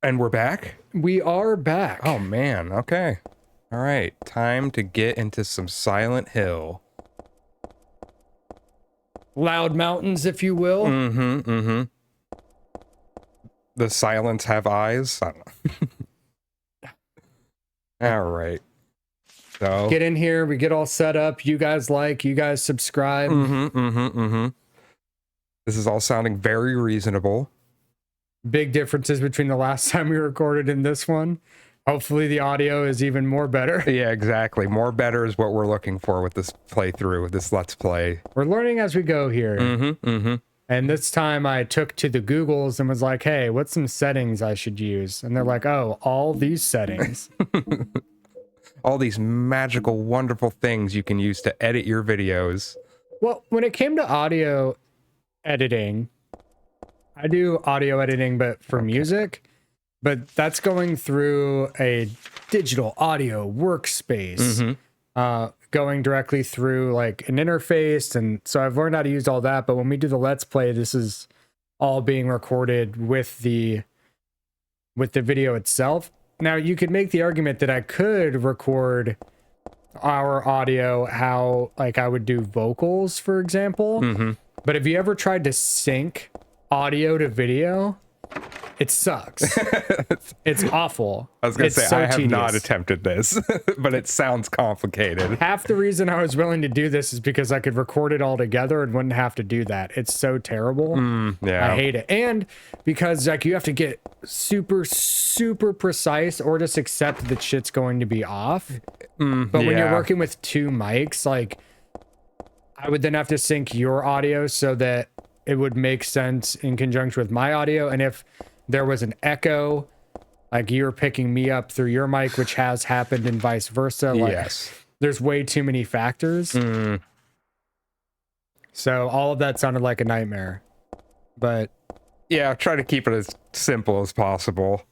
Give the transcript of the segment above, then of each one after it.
And we're back? We are back. Oh, man. Okay. All right. Time to get into some Silent Hill. Loud mountains, if you will. The silence have eyes? I don't know. All right. So Get in here. We get all set up. You guys subscribe. This is all sounding very reasonable. Big differences between the last time we recorded and this one. Hopefully the audio is even more better. Yeah, exactly. More better is what we're looking for with this playthrough, with this Let's Play. We're learning as we go here. And this time I took to the Googles and was like, hey, what's some settings I should use? And they're like, oh, all these settings. All these magical, wonderful things you can use to edit your videos. Well, when it came to audio editing, I do audio editing, but for music, but that's going through a digital audio workspace, going directly through like an interface. And so I've learned how to use all that. But when we do the Let's Play, this is all being recorded with the video itself. Now you could make the argument that I could record our audio how like I would do vocals, for example. But have you ever tried to sync audio to video? It sucks. It's awful. I was going to say, so I have tedious. not attempted this, but it sounds complicated. Half the reason I was willing to do this is because I could record it all together and wouldn't have to do that. It's so terrible. Yeah. I hate it. And because like you have to get super, super precise or just accept that shit's going to be off. But when you're working with two mics, like I would then have to sync your audio so that it would make sense in conjunction with my audio. And if there was an echo, like you're picking me up through your mic, which has happened and vice versa. Like, Yes. there's way too many factors. So all of that sounded like a nightmare. But Yeah, try to keep it as simple as possible.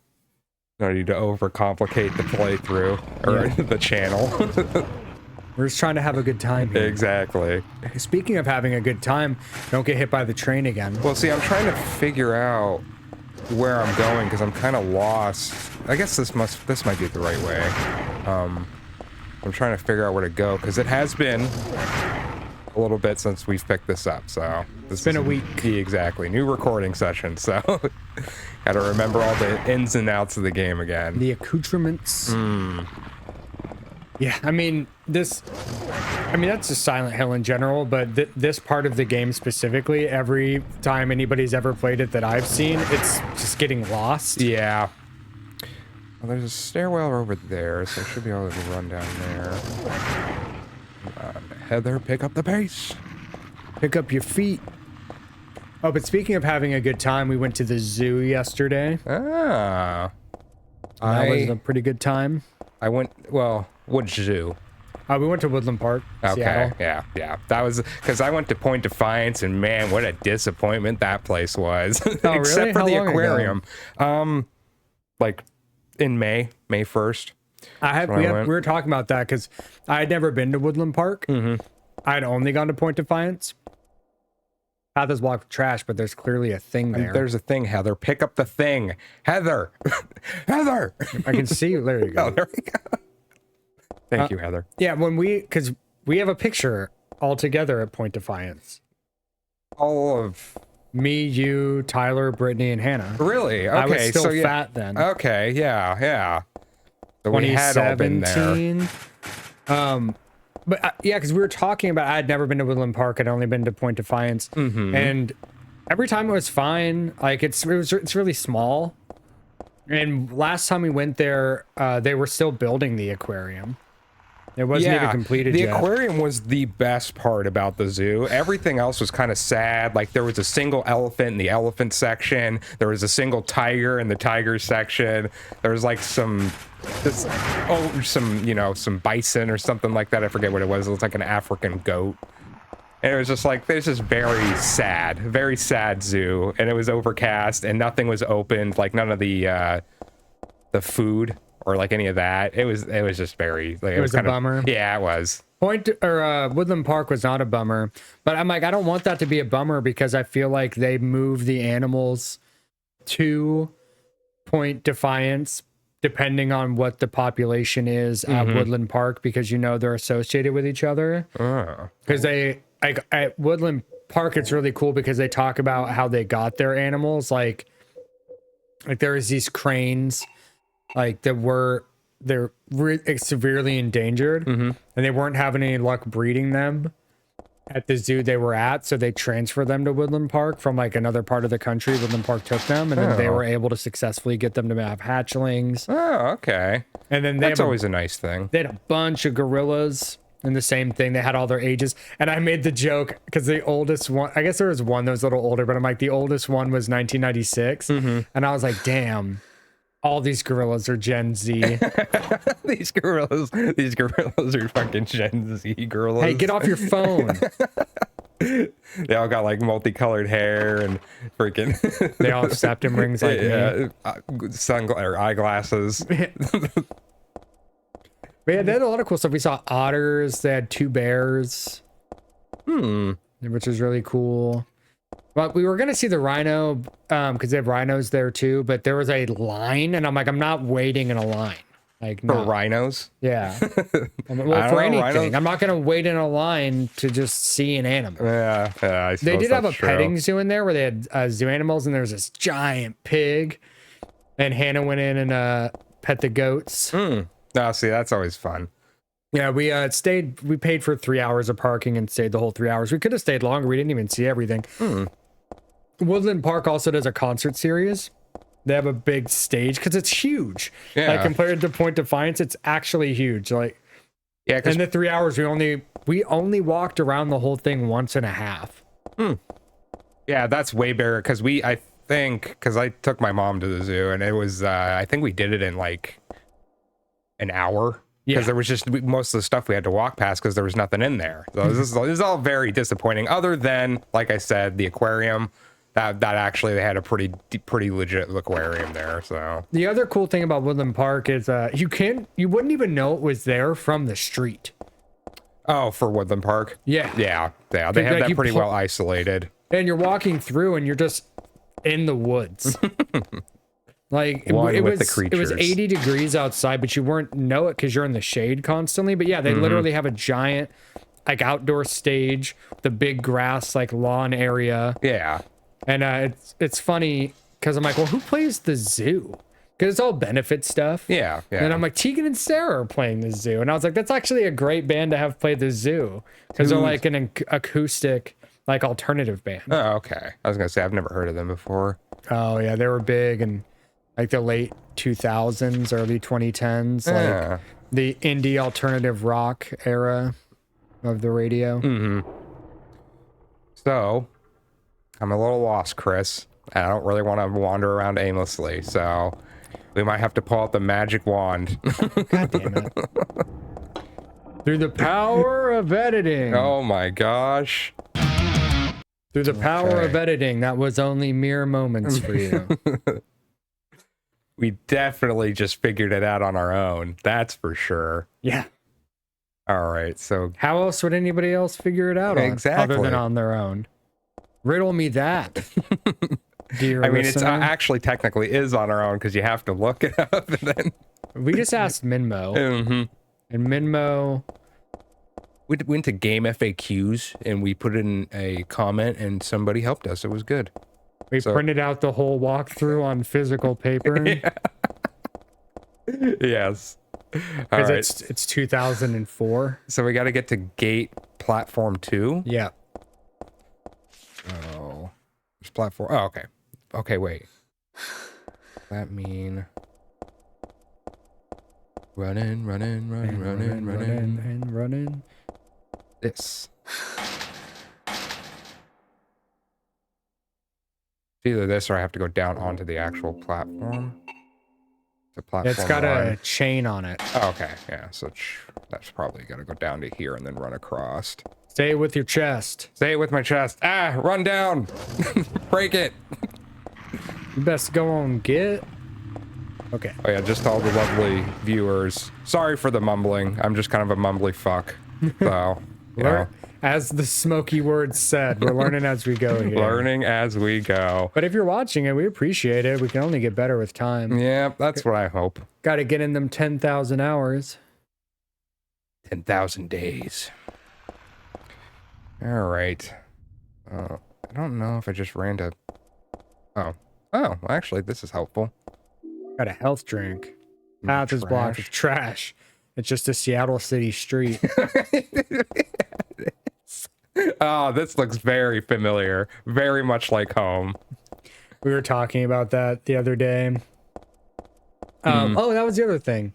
No need to overcomplicate the playthrough or the channel. we're just trying to have a good time here. Exactly. Speaking of having a good time, don't get hit by the train again. Well, see, I'm trying to figure out where I'm going because I'm kind of lost. I guess this might be the right way. I'm trying to figure out where to go because it has been a little bit since we've picked this up. So It's been a week. Exactly. New recording session. So got to remember all the ins and outs of the game again. The accoutrements. Yeah, I mean, that's just Silent Hill in general, but this part of the game specifically, every time anybody's ever played it that I've seen, it's just getting lost. Yeah. Well, there's a stairwell over there, so I should be able to run down there. Heather, pick up the pace. Pick up your feet. Oh, but speaking of having a good time, we went to the zoo yesterday. Ah. That was a pretty good time. I went, well, which zoo? We went to Woodland Park, Okay, Seattle. yeah. That was, because I went to Point Defiance, and man, what a disappointment that place was. Oh, Except really? for How the long ago? aquarium. Like, in May 1st. We were talking about that because I had never been to Woodland Park. I'd only gone to Point Defiance. Path is blocked with trash, but there's clearly a thing there. There's a thing, Heather. Pick up the thing. Heather! Heather! I can see you. There you go. Oh, there we go. Thank you, Heather. Yeah, because we have a picture all together at Point Defiance. All of... Me, you, Tyler, Brittany, and Hannah. Really? Okay, I was still so yeah. fat then. Okay, yeah. So we had all been there. 2017. But yeah, because we were talking about I had never been to Woodland Park. I'd only been to Point Defiance, and every time it was fine. Like it's really small. And last time we went there, they were still building the aquarium. It wasn't even completed the yet. aquarium was the best part about the zoo. Everything else was kind of sad. Like there was a single elephant in the elephant section. There was a single tiger in the tiger section. There was like some bison or something like that. I forget what it was. It was like an African goat. And it was just like, it's just very sad zoo. And it was overcast and nothing was opened. Like none of the food or like any of that. It was just very, like, It was a bummer. Yeah, it was. Woodland Park was not a bummer, but I'm like, I don't want that to be a bummer because I feel like they move the animals to Point Defiance, depending on what the population is at Woodland Park, because they're associated with each other. Because they like at Woodland Park, it's really cool because they talk about how they got their animals. Like there was these cranes, like they're severely endangered, and they weren't having any luck breeding them at the zoo they were at, so they transferred them to Woodland Park from like another part of the country. Woodland Park took them, and then they were able to successfully get them to have hatchlings. Oh, okay. And then That's always a nice thing. they had a bunch of gorillas, and the same thing. They had all their ages, and I made the joke because the oldest one, I guess there was one that was a little older, but I'm like, the oldest one was 1996, and I was like, damn. All these gorillas are Gen Z. These gorillas are fucking Gen Z gorillas. Hey, get off your phone. They all got like multicolored hair and freaking. They all have septum rings like me. Or eyeglasses. But yeah, they had a lot of cool stuff. We saw otters. They had 2 bears, which is really cool. But we were gonna see the rhino because they have rhinos there too. But there was a line, and I'm like, I'm not waiting in a line. Like For rhinos? Yeah. Well, for anything, rhinos? I'm not gonna wait in a line to just see an animal. Yeah, I They did have a true. petting zoo in there where they had zoo animals, and there was this giant pig, and Hannah went in and pet the goats. No, see, that's always fun. Yeah, we stayed. We paid for 3 hours of parking and stayed the whole 3 hours. We could have stayed longer. We didn't even see everything. Woodland Park also does a concert series. They have a big stage because it's huge. Yeah. Like compared to Point Defiance, it's actually huge. Like, yeah, in the 3 hours, we only walked around the whole thing once and a half. Yeah, that's way better because I took my mom to the zoo and it was I think we did it in like an hour. Because there was just most of the stuff we had to walk past because there was nothing in there. So this is all very disappointing. Other than, like I said, the aquarium. That actually they had a pretty legit aquarium there. So the other cool thing about Woodland Park is you wouldn't even know it was there from the street. Oh, for Woodland Park? Yeah. They have Like, that pretty well isolated. And you're walking through and you're just in the woods. Like it was 80 degrees outside, but you wouldn't know it because you're in the shade constantly. But yeah, they literally have a giant like outdoor stage, the big grass like lawn area. Yeah. And it's funny because I'm like, well, who plays the zoo? Because it's all benefit stuff. Yeah. And I'm like, Tegan and Sarah are playing the zoo. And I was like, that's actually a great band to have play the zoo. Because they're like an acoustic, like alternative band. Oh, okay. I was going to say, I've never heard of them before. Oh, yeah. They were big in like the late 2000s, early 2010s. Like the indie alternative rock era of the radio. So, I'm a little lost, Chris. I don't really want to wander around aimlessly, so we might have to pull out the magic wand. God damn it. Through the power of editing. Oh my gosh. Through the power of editing, that was only mere moments for you. We definitely just figured it out on our own. That's for sure. Yeah. All right, so how else would anybody else figure it out other than on their own? Riddle me that, dear I mean, listener. it's actually technically is on our own because you have to look it up and then... We just asked Minmo. And Minmo... We went to Game FAQs and we put in a comment and somebody helped us. It was good. We printed out the whole walkthrough on physical paper. Yes. Because it's 2004. So we got to get to gate platform 2. Yeah. Oh, there's platform. Oh, okay. Okay, wait. That mean running. This. Either this or I have to go down onto the actual platform. The platform. It's got a chain on it. Oh, okay, yeah. So that's probably got to go down to here and then run across. Stay with your chest. Stay with my chest. Run down. Break it. You best go on get. Okay. Oh yeah, just all the lovely viewers. Sorry for the mumbling. I'm just kind of a mumbly fuck. So, you know. As the smoky words said, we're learning as we go here. Learning as we go. But if you're watching it, we appreciate it. We can only get better with time. Yeah, that's what I hope. Got to get in them 10,000 hours. 10,000 days. All right. I don't know if I just ran to... Oh, well, actually, this is helpful. Got a health drink. Path is blocked with trash. It's just a Seattle City street. Oh, this looks very familiar. Very much like home. We were talking about that the other day. Oh, that was the other thing.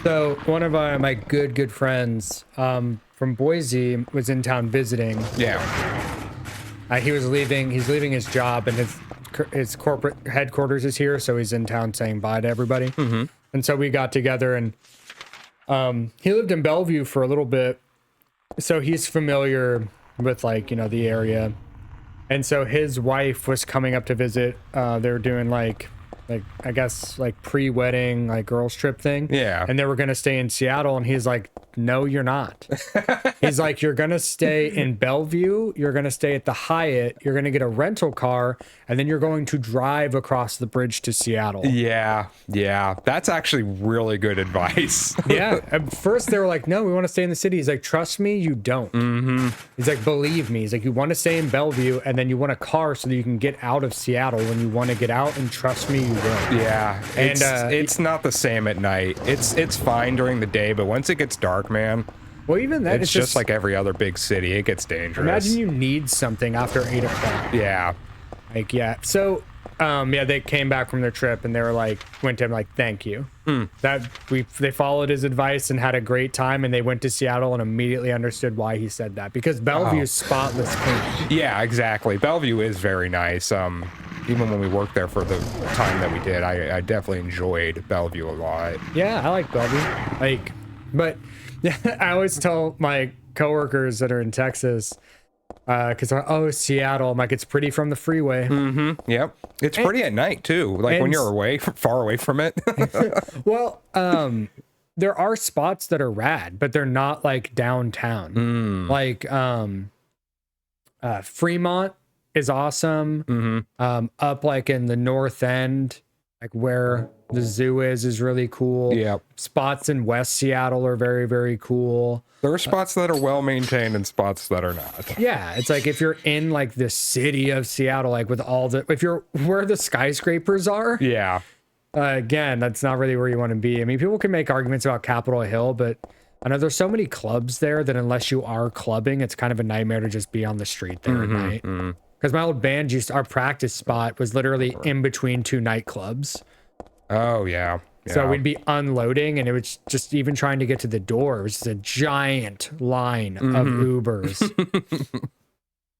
So one of my good friends from Boise was in town visiting. Yeah. He's leaving his job, and his corporate headquarters is here, so he's in town saying bye to everybody. And so we got together, and he lived in Bellevue for a little bit, so he's familiar with, like, you know, the area. And so his wife was coming up to visit. They were doing like I guess like pre-wedding, like girls trip thing. Yeah. And they were gonna stay in Seattle, and he's like, no, you're not. He's like, you're gonna stay in Bellevue, you're gonna stay at the Hyatt, you're gonna get a rental car, and then you're going to drive across the bridge to Seattle. Yeah. That's actually really good advice. Yeah. At first they were like, no, we want to stay in the city. He's like, trust me, you don't. He's like, believe me. He's like, you want to stay in Bellevue, and then you want a car so that you can get out of Seattle when you want to get out, and trust me, you will. Yeah. And it's not the same at night. It's fine during the day, but once it gets dark, man, well, even that, it's just like every other big city. It gets dangerous. Imagine you need something after 8 o'clock. Yeah. Like, yeah. So, yeah, they came back from their trip, and they were like, went to him like, thank you. They followed his advice and had a great time, and they went to Seattle and immediately understood why he said that, because Bellevue is spotless clean. Yeah, exactly. Bellevue is very nice. Even when we worked there for the time that we did, I definitely enjoyed Bellevue a lot. Yeah, I like Bellevue. Like, but yeah, I always tell my coworkers that are in Texas, because Seattle, I'm like, it's pretty from the freeway. Yep. It's pretty at night too. Like when you're far away from it. Well, there are spots that are rad, but they're not like downtown. Like Fremont is awesome. Up like in the north end, like where the zoo is really cool. Yeah. Spots in West Seattle are very, very cool. There are spots that are well maintained and spots that are not. Yeah, it's like if you're in like the city of Seattle, like with all the, if you're where the skyscrapers are, Yeah. again, that's not really where you want to be. I mean, people can make arguments about Capitol Hill, but I know there's so many clubs there that unless you are clubbing, it's kind of a nightmare to just be on the street there at night. Because my old band our practice spot was literally in between two nightclubs. Oh yeah. So we'd be unloading, and it was just even trying to get to the door. It was just a giant line of Ubers.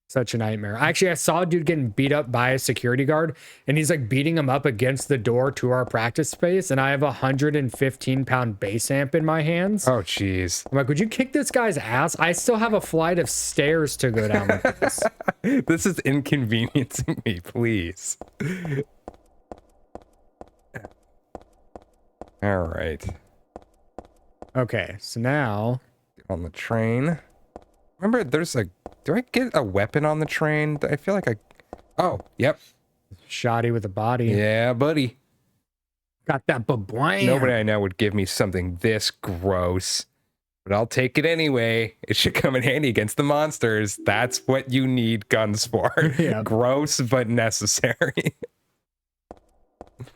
Such a nightmare. Actually, I saw a dude getting beat up by a security guard, and he's like beating him up against the door to our practice space. And I have a 115-pound bass amp in my hands. Oh jeez. I'm like, would you kick this guy's ass? I still have a flight of stairs to go down with this. This is inconveniencing me, please. All right. Okay, so now On the train. Remember, do I get a weapon on the train? I feel like oh, yep. shoddy with a body. Yeah, buddy. Got that babwam. Nobody I know would give me something this gross. But I'll take it anyway. It should come in handy against the monsters. That's what you need guns for. Yeah. Gross, but necessary.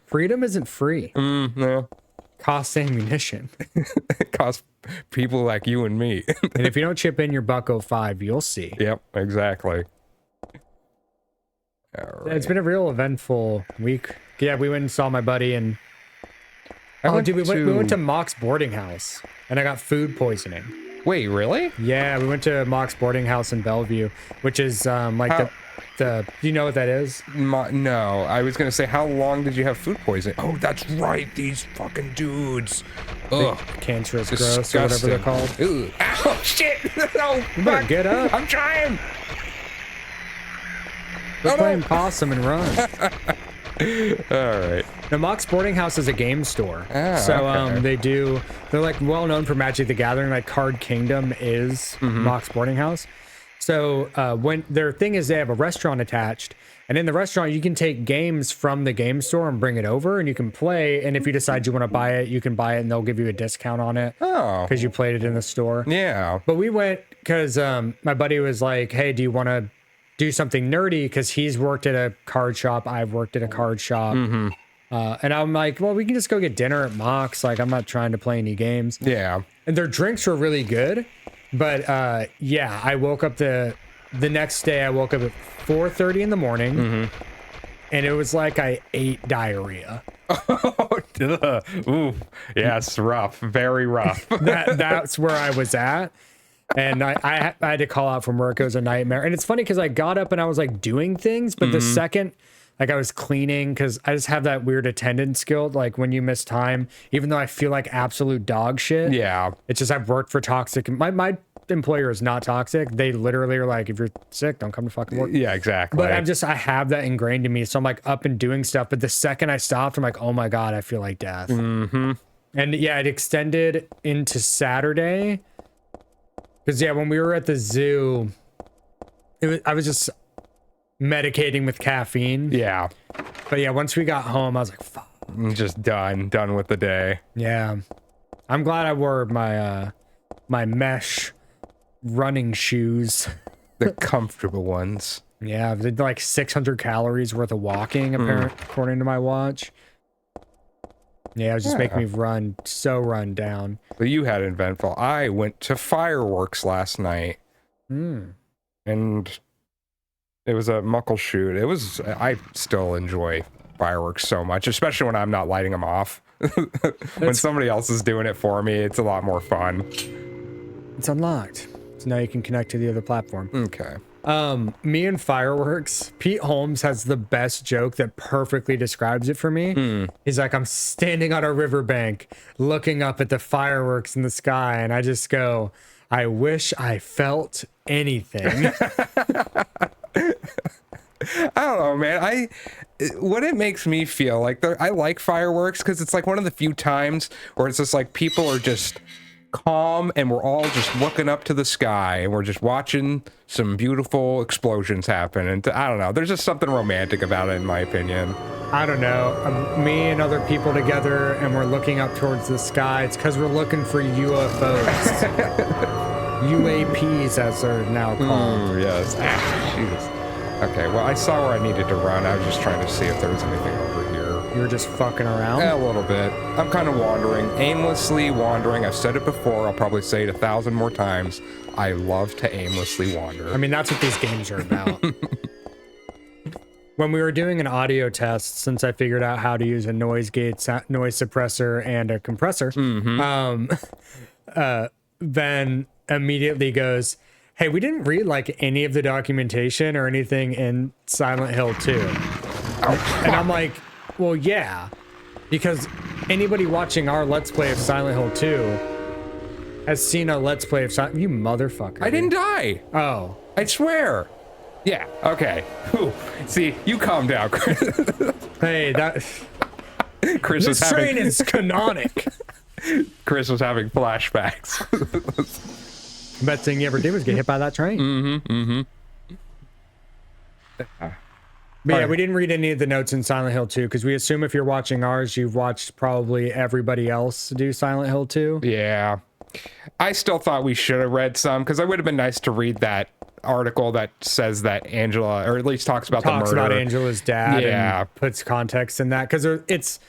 Freedom isn't free. No. Costs ammunition. It costs people like you and me. And if you don't chip in your $1.05, you'll see. Yep, exactly. All right. It's been a real eventful week. Yeah, we went and saw my buddy, and we went to Mock's boarding house, and I got food poisoning. Wait, really? Yeah, we went to Mock's boarding house in Bellevue, which is like do you know what that is? No, I was gonna say, how long did you have food poisoning? Oh, that's right, these fucking dudes. Ugh, Cancerous gross or whatever they're called. Ugh. Oh shit! No, You better get up. I'm trying. We're playing possum and run. All right. Now, Mock's Boarding House is a game store. Ah, So okay. they're like well known for Magic the Gathering, like Card Kingdom is Mock's Boarding House. So when their thing is they have a restaurant attached, and in the restaurant you can take games from the game store and bring it over, and you can play. And if you decide you want to buy it, you can buy it, and they'll give you a discount on it Oh, because you played it in the store. yeah. But we went because my buddy was like, "Hey, do you want to do something nerdy?" Because he's worked at a card shop, I've worked at a card shop, and I'm like, "Well, we can just go get dinner at Mox. Like, I'm not trying to play any games." Yeah. And their drinks were really good, but yeah, I woke up the next day. I woke up at 4:30 in the morning, and it was like I ate diarrhea. Oh, duh. Ooh, yes, rough, very rough. That's where I was at. And I had to call out from work. It was a nightmare. And it's funny because I got up and I was like doing things, but the second like I was cleaning, because I just have that weird attendance skill, like when you miss time, even though I feel like absolute dog shit. Yeah. It's just I've worked for toxic. My employer is not toxic. They literally are like, if you're sick, don't come to fucking work. Yeah, exactly. But I have that ingrained in me. So I'm like up and doing stuff. But the second I stopped, I'm like, oh my God, I feel like death. And yeah, it extended into Saturday. Because yeah, when we were at the zoo, I was just medicating with caffeine. Yeah. But yeah, once we got home, I was like, fuck. I'm just done with the day. Yeah. I'm glad I wore my my mesh running shoes. The comfortable ones. Yeah, they did like 600 calories worth of walking, according to my watch. Yeah, it was just making me run down. But you had eventful. I went to fireworks last night. And it was a Muckleshoot. I still enjoy fireworks so much, especially when I'm not lighting them off. When somebody else is doing it for me, it's a lot more fun. It's unlocked. So now you can connect to the other platform. Okay. Me and fireworks, Pete Holmes has the best joke that perfectly describes it for me. He's like, I'm standing on a riverbank looking up at the fireworks in the sky, and I just go, I wish I felt anything. I don't know, man. What it makes me feel like, I like fireworks because it's like one of the few times where it's just like people are just calm and we're all just looking up to the sky and we're just watching some beautiful explosions happen. And I don't know, there's just something romantic about it, in my opinion. I don't know. Me and other people together, and we're looking up towards the sky. It's because we're looking for UFOs. UAPs, as they're now called. Yes. Jesus. Okay, well, I saw where I needed to run. I was just trying to see if there was anything over here. You were just fucking around? Yeah, a little bit. I'm kind of wandering, aimlessly wandering. I've said it before. I'll probably say it 1,000 more times. I love to aimlessly wander. I mean, that's what these games are about. When we were doing an audio test, since I figured out how to use a noise gate, noise suppressor, and a compressor, Ben immediately goes, hey, we didn't read like any of the documentation or anything in Silent Hill 2. And I'm like, well, yeah, because anybody watching our Let's Play of Silent Hill 2 has seen a Let's Play of Silent... You motherfucker. I didn't die. Oh. I swear. Yeah, okay. Whew. See, you calm down, Chris. Hey, that... Chris was this train is canonic. Chris was having flashbacks. Best thing you ever did was get hit by that train. But yeah, we didn't read any of the notes in Silent Hill 2 because we assume if you're watching ours, you've watched probably everybody else do Silent Hill 2. Yeah. I still thought we should have read some because it would have been nice to read that article that says that Angela, or at least talks about the murder. Talks about Angela's dad Yeah. and puts context in that because it's...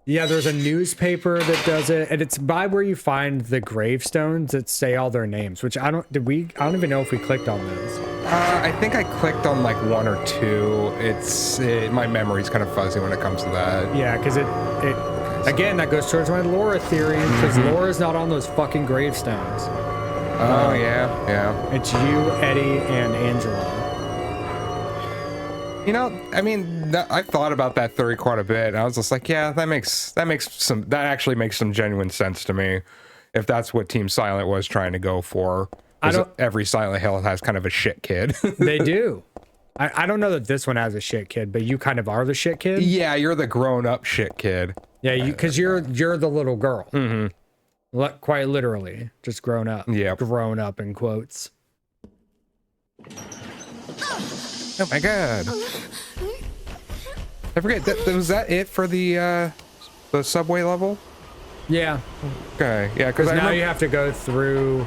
Yeah, there's a newspaper that does it, and it's by where you find the gravestones that say all their names, which I don't even know if we clicked on those. I think I clicked on like one or two. My memory's kind of fuzzy when it comes to that. Yeah, because it again, that goes towards my Laura theory, because Laura's not on those fucking gravestones. Oh, yeah. It's you, Eddie, and Angela. You know, I mean, I thought about that theory quite a bit. And I was just like, yeah, that actually makes some genuine sense to me. If that's what Team Silent was trying to go for. Every Silent Hill has kind of a shit kid. They do. I don't know that this one has a shit kid, but you kind of are the shit kid. Yeah, you're the grown-up shit kid. Yeah, because you're the little girl. Quite literally, just grown up. Yeah. Grown up in quotes. Oh my god. I forget, was that it for the subway level? Yeah. Okay, yeah, because Because I now remember you have to go through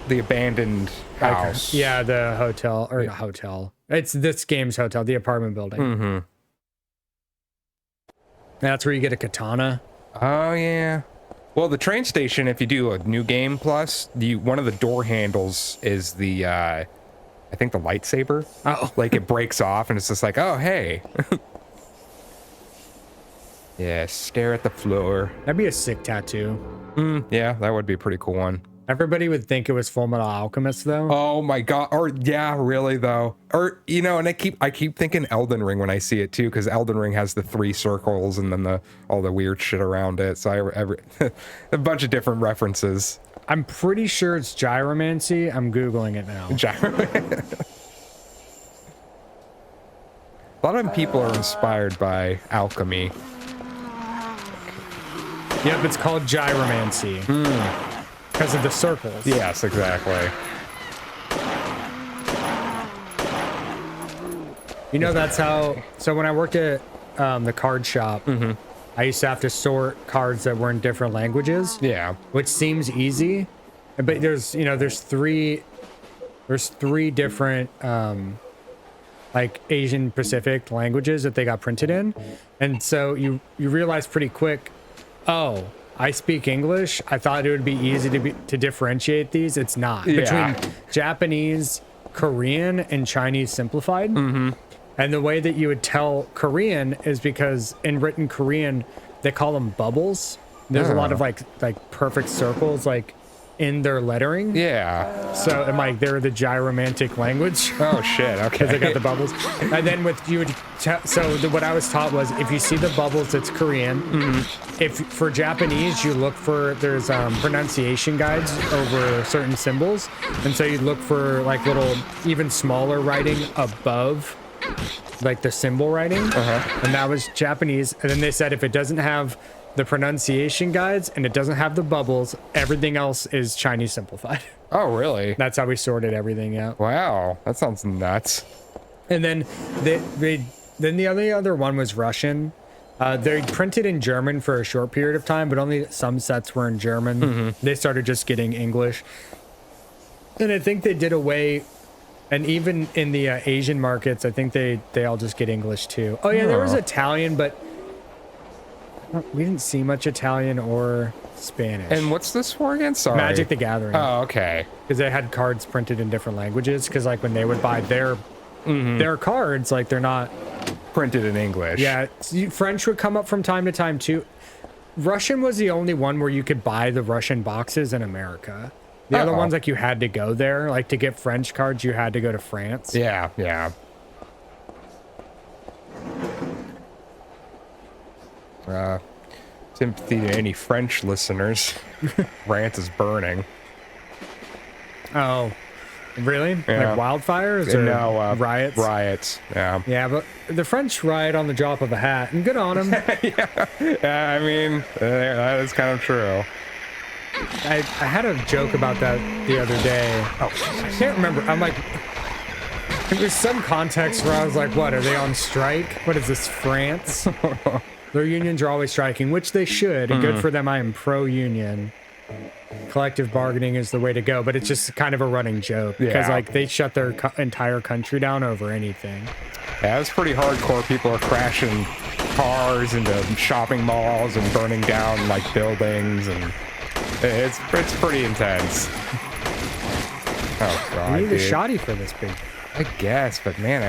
the abandoned house. yeah, the hotel or not hotel. It's this game's hotel, the apartment building. Mm-hmm. That's where you get a katana. Oh yeah. Well, the train station, if you do a new game plus, one of the door handles is the I think the lightsaber. Oh. Like it breaks off and it's just like, oh hey. Yeah, stare at the floor. That'd be a sick tattoo. Yeah, that would be a pretty cool one. Everybody would think it was Full Metal Alchemist though. Oh my god. Or yeah, really though. Or and I keep thinking Elden Ring when I see it too, because Elden Ring has the 3 circles and then all the weird shit around it. So a bunch of different references. I'm pretty sure it's gyromancy. I'm Googling it now. A lot of people are inspired by alchemy. Yep, it's called gyromancy. Because of the circles. Yes, exactly. You know, that's how. So when I worked at the card shop, I used to have to sort cards that were in different languages. Yeah. Which seems easy, but there's three different like Asian Pacific languages that they got printed in, and so you realize pretty quick, oh, I speak English. I thought it would be easy to differentiate these. It's not. Yeah. Between Japanese, Korean, and Chinese simplified. And the way that you would tell Korean is because in written Korean, they call them bubbles. There's a lot of like perfect circles like in their lettering. Yeah. So I'm like, they're the gyromantic language. Oh shit. Okay. Because they got the bubbles. And then what I was taught was if you see the bubbles, it's Korean. If for Japanese, you look for, there's pronunciation guides over certain symbols. And so you look for like little, even smaller writing above like the symbol writing. And that was Japanese. And then they said if it doesn't have the pronunciation guides and it doesn't have the bubbles, everything else is Chinese simplified. Oh, really? That's how we sorted everything out. Wow, that sounds nuts. And then then the other one was Russian. They printed in German for a short period of time, but only some sets were in German. They started just getting English. And I think they did away, and even in the Asian markets, I think they all just get English too. Oh yeah, there was Italian, but we didn't see much Italian or Spanish. And what's this for again? Sorry. Magic the Gathering. Oh, okay. Because they had cards printed in different languages. Because like when they would buy their cards, like they're not Printed in English. Yeah, French would come up from time to time too. Russian was the only one where you could buy the Russian boxes in America. The other ones, like you had to go there. Like to get French cards, you had to go to France. Yeah, yeah. Sympathy to any French listeners. Rant is burning. Oh, really? Yeah. Like wildfires or No, riots? Riots, yeah. Yeah, but the French riot on the drop of a hat, and good on them. Yeah, I mean, that is kind of true. I had a joke about that the other day. Oh, I can't remember. I'm like, there was some context where I was like, what, are they on strike? What is this, France? Their unions are always striking, which they should, and good for them. I am pro-union. Collective bargaining is the way to go, but it's just kind of a running joke because like they shut their entire country down over anything. Yeah, it's pretty hardcore. People are crashing cars into shopping malls and burning down like buildings, and it's pretty intense. Oh god, We need a dude. shoddy for this big. I guess, but man,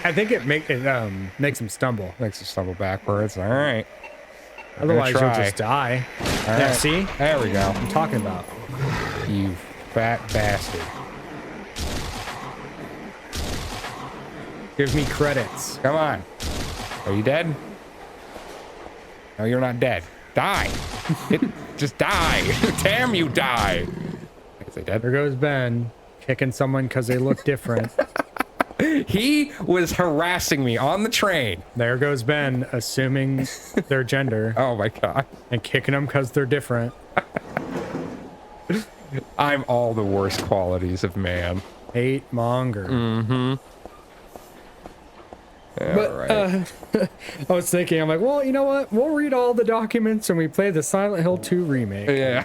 I think it makes him stumble. makes you stumble backwards. All right. Otherwise, you'll try. just die. All Yeah, right. see? There we go. I'm talking about. You fat bastard. Give me credits. Come on. Are you dead? No, you're not dead. Die. Just die. Damn, you die. Is he dead? There goes Ben, kicking someone because they look different. He was harassing me on the train. There goes Ben, assuming their gender Oh my god. and kicking them because they're different. I'm all the worst qualities of man. Hate monger. Mm-hmm. But I was thinking, I'm like, well, you know what? We'll read all the documents when we play the Silent Hill 2 remake. Yeah.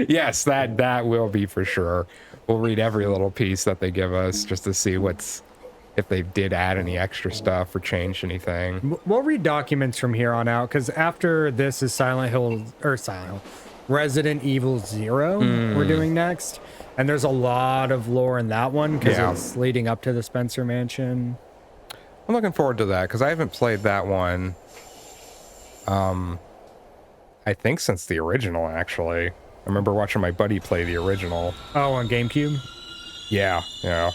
Yes, that will be for sure. We'll read every little piece that they give us just to see if they did add any extra stuff or change anything. We'll read documents from here on out, because after this is Resident Evil 0 we're doing next. And there's a lot of lore in that one because it's leading up to the Spencer Mansion. I'm looking forward to that because I haven't played that one. I think since the original, actually. I remember watching my buddy play the original. Oh, on GameCube? Yeah. I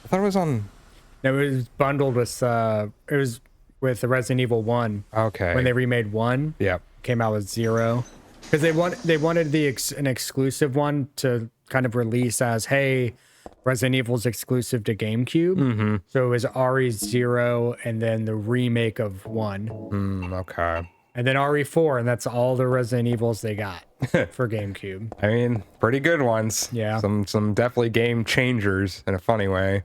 thought it was on. It was bundled with the Resident Evil 1. Okay. When they remade 1. Yep. Came out with 0. Because they wanted an exclusive one to kind of release as, hey, Resident Evil's exclusive to GameCube. So it was RE0 and then the remake of 1. Okay. And then RE4, and that's all the Resident Evils they got for GameCube. I mean, pretty good ones. Yeah. Some definitely game changers in a funny way.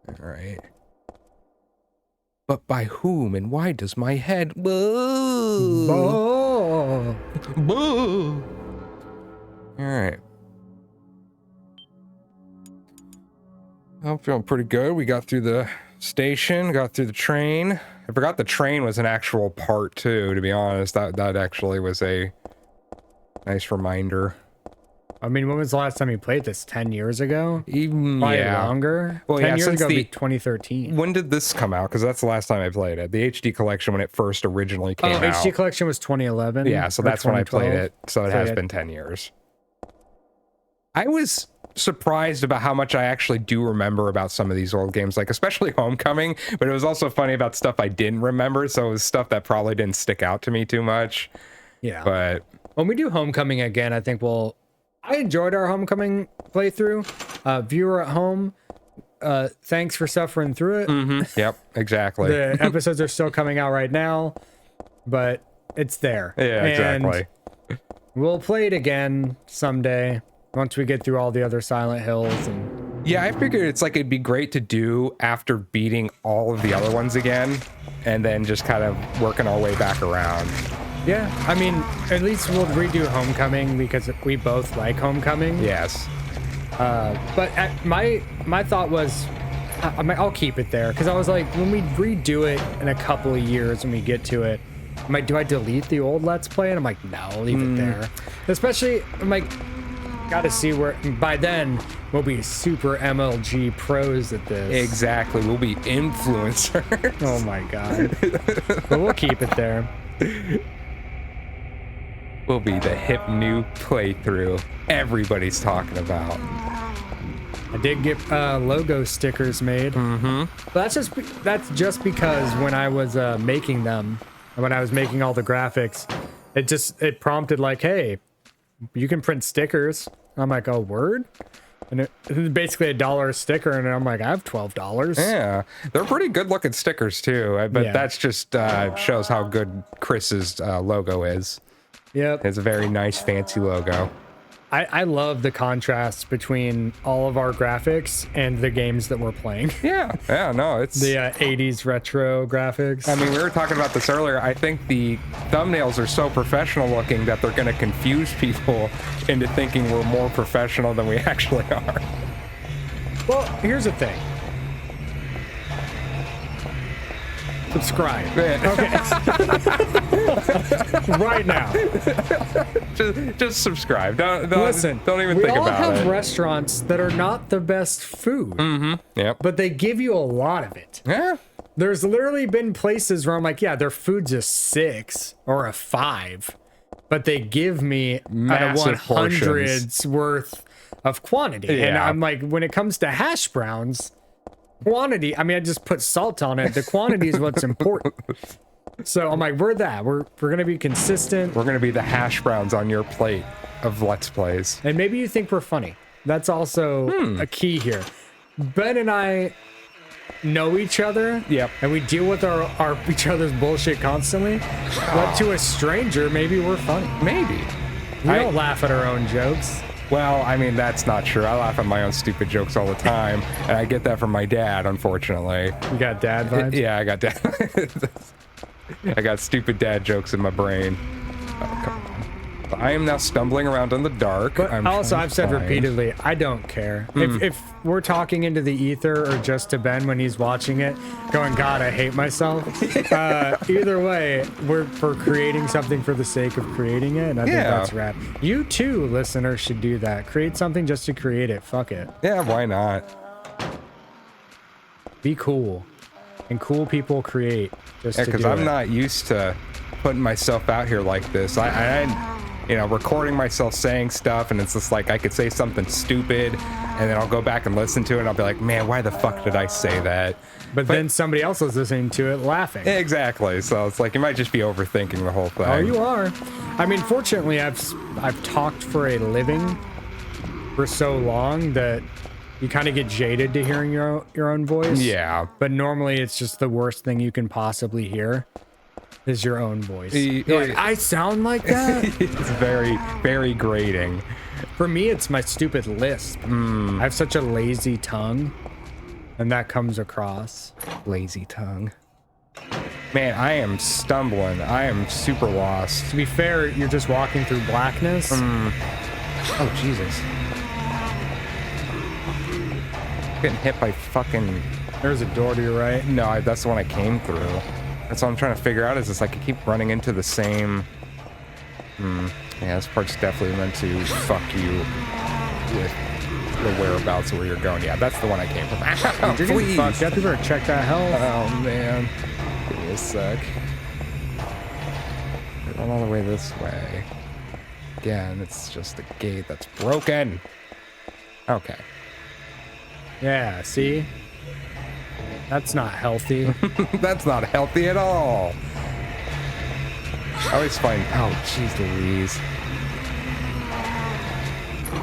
All right. But by whom and why does my head... Boo! Oh. Boo! All right. I'm feeling pretty good. We got through the station, got through the train. I forgot the train was an actual part too, to be honest. That actually was a nice reminder. I mean, when was the last time you played this? 10 years ago? Even Probably longer? Well, 10 yeah, years since ago would the- be 2013. When did this come out? Because that's the last time I played it. The HD collection when it first originally came out. HD Collection was 2011. Yeah, so or that's when I played 2012. it. So it has been 10 years. I was surprised about how much I actually do remember about some of these old games, like especially Homecoming, but it was also funny about stuff I didn't remember, so it was stuff that probably didn't stick out to me too much. Yeah. But When we do Homecoming again, I think I enjoyed our Homecoming playthrough. Viewer at home, thanks for suffering through it. yep, exactly. The episodes are still coming out right now, but it's there. Yeah, And exactly. we'll play it again someday once we get through all the other Silent Hills. And Yeah, I figured it's like it'd be great to do after beating all of the other ones again, and then just kind of working our way back around. yeah, I mean, at least we'll redo Homecoming because we both like Homecoming. Yes. But my thought was, I'll keep it there because I was like, when we redo it in a couple of years, when we get to it, I'm like, do I delete the old Let's Play? And I'm like, no, leave it there. Especially, I'm like, got to see where by then we'll be super MLG pros at this. Exactly. We'll be influencers. Oh my god. But we'll keep it there. We'll be the hip new playthrough everybody's talking about. I did get logo stickers made. But that's just because when I was making them, and when I was making all the graphics, it prompted like, hey, you can print stickers. I'm like, oh, word? And it was basically $1 a sticker, and I'm like, I have $12. Yeah, they're pretty good looking stickers too. But Yeah. that's just shows how good Chris's logo is. Yep. It's a very nice, fancy logo. I love the contrast between all of our graphics and the games that we're playing. Yeah, no, it's. The 80s retro graphics. I mean, we were talking about this earlier. I think the thumbnails are so professional looking that they're going to confuse people into thinking we're more professional than we actually are. Well, here's the thing. Subscribe. Okay. Right now. Just subscribe. Don't Listen, Don't even we think all about have it. restaurants that are not the best food, Yep. but they give you a lot of it. Yeah. There's literally been places where I'm like, yeah, their food's a 6 or a 5, but they give me out of Massive 100's worth of quantity. And Yeah. I'm like, when it comes to hash browns, quantity, I mean, I just put salt on it. The quantity is what's important. So I'm like, we're going to be consistent. We're going to be the hash browns on your plate of Let's Plays. And maybe you think we're funny. That's also a key here. Ben and I know each other. Yep. And we deal with our each other's bullshit constantly. But to a stranger, maybe we're funny. Maybe. We don't laugh at our own jokes. Well, I mean, that's not true. I laugh at my own stupid jokes all the time, and I get that from my dad, unfortunately. You got dad vibes? Yeah, I got dad. I got stupid dad jokes in my brain. Oh, come on. I am now stumbling around in the dark. But also, I've said find- repeatedly, I don't care. If we're talking into the ether or just to Ben when he's watching it, going, God, I hate myself. Either way, we're creating something for the sake of creating it, and I think Yeah. that's rad. You too, listener, should do that. Create something just to create it. Fuck it. Yeah, why not? Be cool. And cool people create. Just Yeah, to because do I'm it. not used to putting myself out here like this. I recording myself saying stuff, and it's just like I could say something stupid, and then I'll go back and listen to it, and I'll be like, man, why the fuck did I say that? But then somebody else is listening to it laughing. Exactly. So it's like you might just be overthinking the whole thing. Oh, you are. I mean, fortunately, I've talked for a living for so long that you kind of get jaded to hearing your own voice. Yeah. But normally, it's just the worst thing you can possibly hear is your own voice. You're like, I sound like that? It's very, very grating. For me, it's my stupid lisp. I have such a lazy tongue, and that comes across. Lazy tongue. Man, I am stumbling. I am super lost. To be fair, you're just walking through blackness. Oh, Jesus. Getting hit by fucking... There's a door to your right. No, that's the one I came through. That's what I'm trying to figure out, is it's like I keep running into the same... Yeah, this part's definitely meant to fuck you with the whereabouts of where you're going. Yeah, that's the one I came from. Ow, You're getting please. fucked up. You better check that health. Oh, man. Give me a sec. Run all the way this way. Again, it's just a gate that's broken. Okay. Yeah, see? That's not healthy. That's not healthy at all. I always find... Oh, jeez Louise.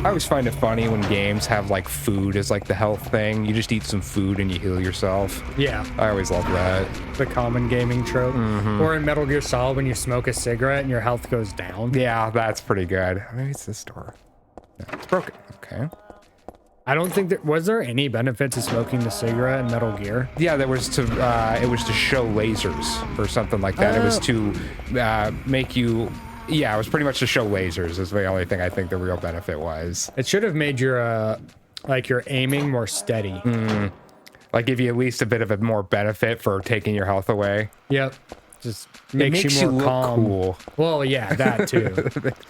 I always find it funny when games have, like, food as, like, the health thing. You just eat some food and you heal yourself. Yeah, I always love that. the common gaming trope. Or in Metal Gear Solid when you smoke a cigarette and your health goes down. Yeah, that's pretty good. Maybe it's this door. No, it's broken. Okay. I don't think that... Was there any benefit to smoking the cigarette in Metal Gear? Yeah, there was to it was to show lasers or something like that. It was to make you... Yeah, it was pretty much to show lasers is the only thing I think the real benefit was. It should have made your, like, your aiming more steady. Like, give you at least a bit of a more benefit for taking your health away. Yep. Just makes you more look calm. cool. Well, yeah, that too.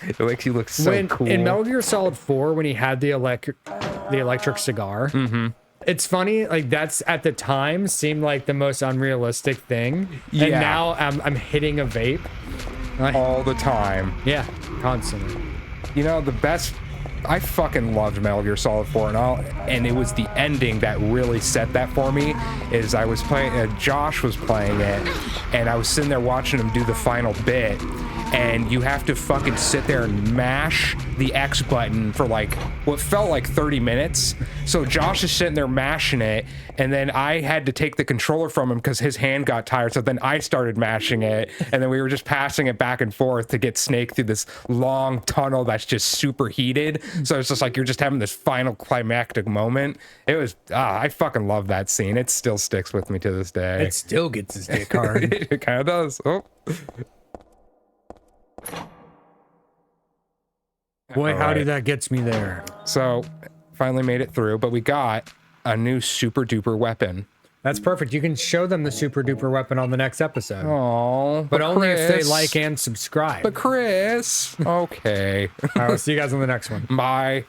It makes you look so cool. In Metal Gear Solid 4, when he had the electric cigar, it's funny, like, that's at the time seemed like the most unrealistic thing. And Yeah. now I'm hitting a vape. All the time. Yeah, constantly. You know, the best... I fucking loved Metal Gear Solid 4 and it was the ending that really set that for me. Is I was playing, Josh was playing it, and I was sitting there watching him do the final bit, and you have to fucking sit there and mash the X button for like what felt like 30 minutes. So Josh is sitting there mashing it, and then I had to take the controller from him because his hand got tired. So then I started mashing it, and then we were just passing it back and forth to get Snake through this long tunnel that's just super heated. So it's just like you're just having this final climactic moment. It was, I fucking love that scene. It still sticks with me to this day. It still gets his dick hard. It kind of does. Oh. Boy, All howdy, right. that gets me there. So finally made it through, but we got a new super duper weapon. That's perfect. You can show them the super duper weapon on the next episode. Oh, but only if they Chris. like and subscribe. But Chris, okay. All right, we'll see you guys on the next one. Bye.